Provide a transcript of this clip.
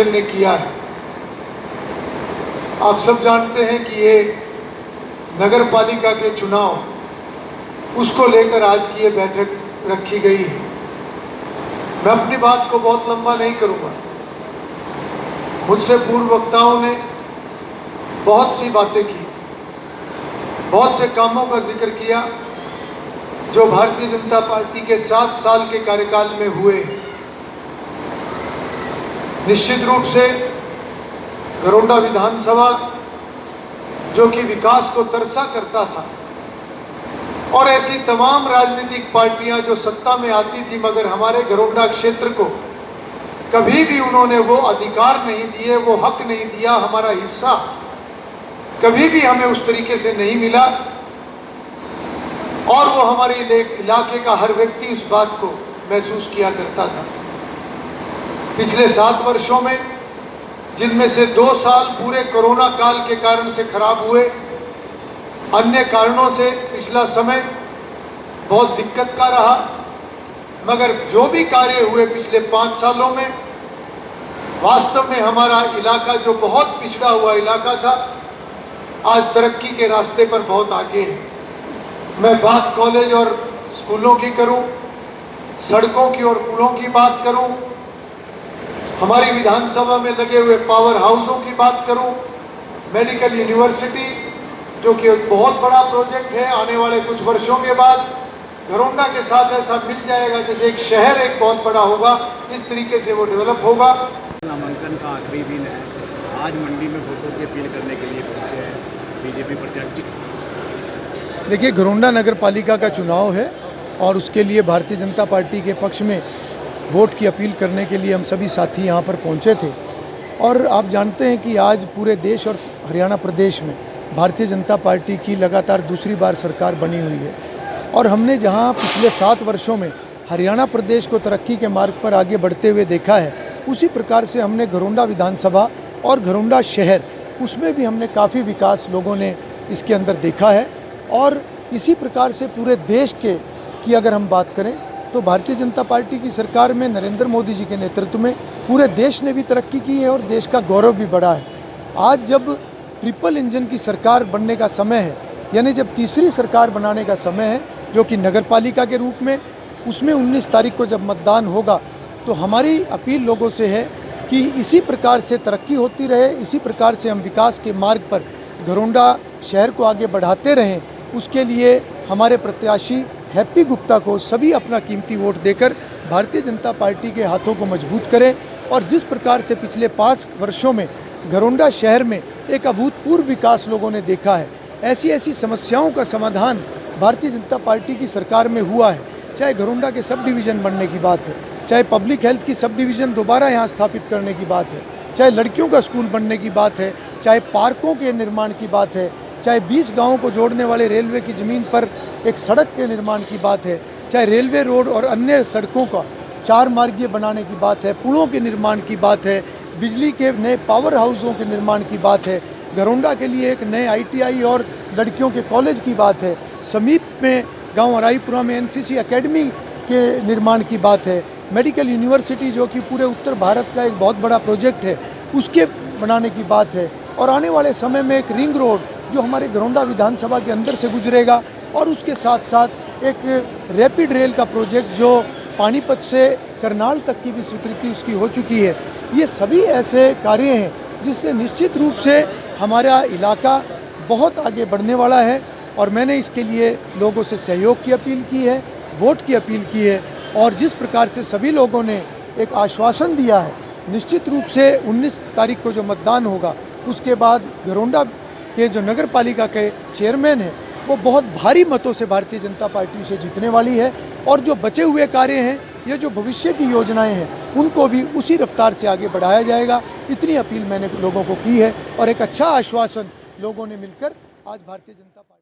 ने किया है। आप सब जानते हैं कि ये नगर पालिका के चुनाव उसको लेकर आज की ये बैठक रखी गई है। मैं अपनी बात को बहुत लंबा नहीं करूंगा। मुझसे पूर्व वक्ताओं ने बहुत सी बातें की, बहुत से कामों का जिक्र किया जो भारतीय जनता पार्टी के 7 साल के कार्यकाल में हुए। निश्चित रूप से घरोंडा विधानसभा जो कि विकास को तरसा करता था, और ऐसी तमाम राजनीतिक पार्टियां जो सत्ता में आती थी, मगर हमारे घरोंडा क्षेत्र को कभी भी उन्होंने वो अधिकार नहीं दिए, वो हक नहीं दिया, हमारा हिस्सा कभी भी हमें उस तरीके से नहीं मिला। और वो हमारे इलाके का हर व्यक्ति उस बात को महसूस किया करता था। पिछले 7 वर्षों में, जिनमें से 2 साल पूरे कोरोना काल के कारण से खराब हुए, अन्य कारणों से पिछला समय बहुत दिक्कत का रहा, मगर जो भी कार्य हुए पिछले 5 सालों में, वास्तव में हमारा इलाका जो बहुत पिछड़ा हुआ इलाका था, आज तरक्की के रास्ते पर बहुत आगे है। मैं बात कॉलेज और स्कूलों की करूं, सड़कों की और पुलों की बात करूं, हमारी विधानसभा में लगे हुए पावर हाउसों की बात करूं, मेडिकल यूनिवर्सिटी जो कि एक बहुत बड़ा प्रोजेक्ट है, आने वाले कुछ वर्षों के बाद घरोंडा के साथ ऐसा मिल जाएगा जैसे एक शहर एक बहुत बड़ा होगा, इस तरीके से वो डेवलप होगा। नामांकन का आखिरी दिन है, आज मंडी में वोटों की अपील करने के लिए पहुंचे हैं बीजेपी प्रत्याशी। देखिए, घरोंडा नगर पालिका का चुनाव है और उसके लिए भारतीय जनता पार्टी के पक्ष में वोट की अपील करने के लिए हम सभी साथी यहाँ पर पहुँचे थे। और आप जानते हैं कि आज पूरे देश और हरियाणा प्रदेश में भारतीय जनता पार्टी की लगातार दूसरी बार सरकार बनी हुई है, और हमने जहाँ पिछले 7 वर्षों में हरियाणा प्रदेश को तरक्की के मार्ग पर आगे बढ़ते हुए देखा है, उसी प्रकार से हमने घरोंडा विधानसभा और घरोंडा शहर, उसमें भी हमने काफ़ी विकास लोगों ने इसके अंदर देखा है। और इसी प्रकार से पूरे देश की अगर हम बात करें तो भारतीय जनता पार्टी की सरकार में नरेंद्र मोदी जी के नेतृत्व में पूरे देश ने भी तरक्की की है और देश का गौरव भी बढ़ा है। आज जब ट्रिपल इंजन की सरकार बनने का समय है, यानी जब तीसरी सरकार बनाने का समय है, जो कि नगर पालिका के रूप में, उसमें 19 तारीख को जब मतदान होगा, तो हमारी अपील लोगों से है कि इसी प्रकार से तरक्की होती रहे, इसी प्रकार से हम विकास के मार्ग पर घरोंडा शहर को आगे बढ़ाते रहें। उसके लिए हमारे प्रत्याशी हैप्पी गुप्ता को सभी अपना कीमती वोट देकर भारतीय जनता पार्टी के हाथों को मजबूत करें। और जिस प्रकार से पिछले 5 वर्षों में घरोंडा शहर में एक अभूतपूर्व विकास लोगों ने देखा है, ऐसी ऐसी समस्याओं का समाधान भारतीय जनता पार्टी की सरकार में हुआ है। चाहे घरोंडा के सब डिवीज़न बनने की बात है, चाहे पब्लिक हेल्थ की सब डिवीज़न दोबारा यहाँ स्थापित करने की बात है, चाहे लड़कियों का स्कूल बनने की बात है, चाहे पार्कों के निर्माण की बात है, चाहे 20 गाँवों को जोड़ने वाले रेलवे की ज़मीन पर एक सड़क के निर्माण की बात है, चाहे रेलवे रोड और अन्य सड़कों का 4 मार्गीय बनाने की बात है, पुलों के निर्माण की बात है, बिजली के नए पावर हाउसों के निर्माण की बात है, घरोंडा के लिए एक नए ITI और लड़कियों के कॉलेज की बात है, समीप में गांव अराईपुरा में NCC एकेडमी के निर्माण की बात है, मेडिकल यूनिवर्सिटी जो कि पूरे उत्तर भारत का एक बहुत बड़ा प्रोजेक्ट है, उसके बनाने की बात है, और आने वाले समय में एक रिंग रोड जो हमारे घरोंडा विधानसभा के अंदर से गुजरेगा, और उसके साथ साथ एक रैपिड रेल का प्रोजेक्ट जो पानीपत से करनाल तक की भी स्वीकृति उसकी हो चुकी है। ये सभी ऐसे कार्य हैं जिससे निश्चित रूप से हमारा इलाका बहुत आगे बढ़ने वाला है। और मैंने इसके लिए लोगों से सहयोग की अपील की है, वोट की अपील की है, और जिस प्रकार से सभी लोगों ने एक आश्वासन दिया है, निश्चित रूप से 19 तारीख को जो मतदान होगा उसके बाद घरोंडा के जो नगर पालिका के चेयरमैन हैं वो बहुत भारी मतों से भारतीय जनता पार्टी से जीतने वाली है। और जो बचे हुए कार्य हैं, ये जो भविष्य की योजनाएं हैं, उनको भी उसी रफ्तार से आगे बढ़ाया जाएगा। इतनी अपील मैंने लोगों को की है और एक अच्छा आश्वासन लोगों ने मिलकर आज भारतीय जनता पार्टी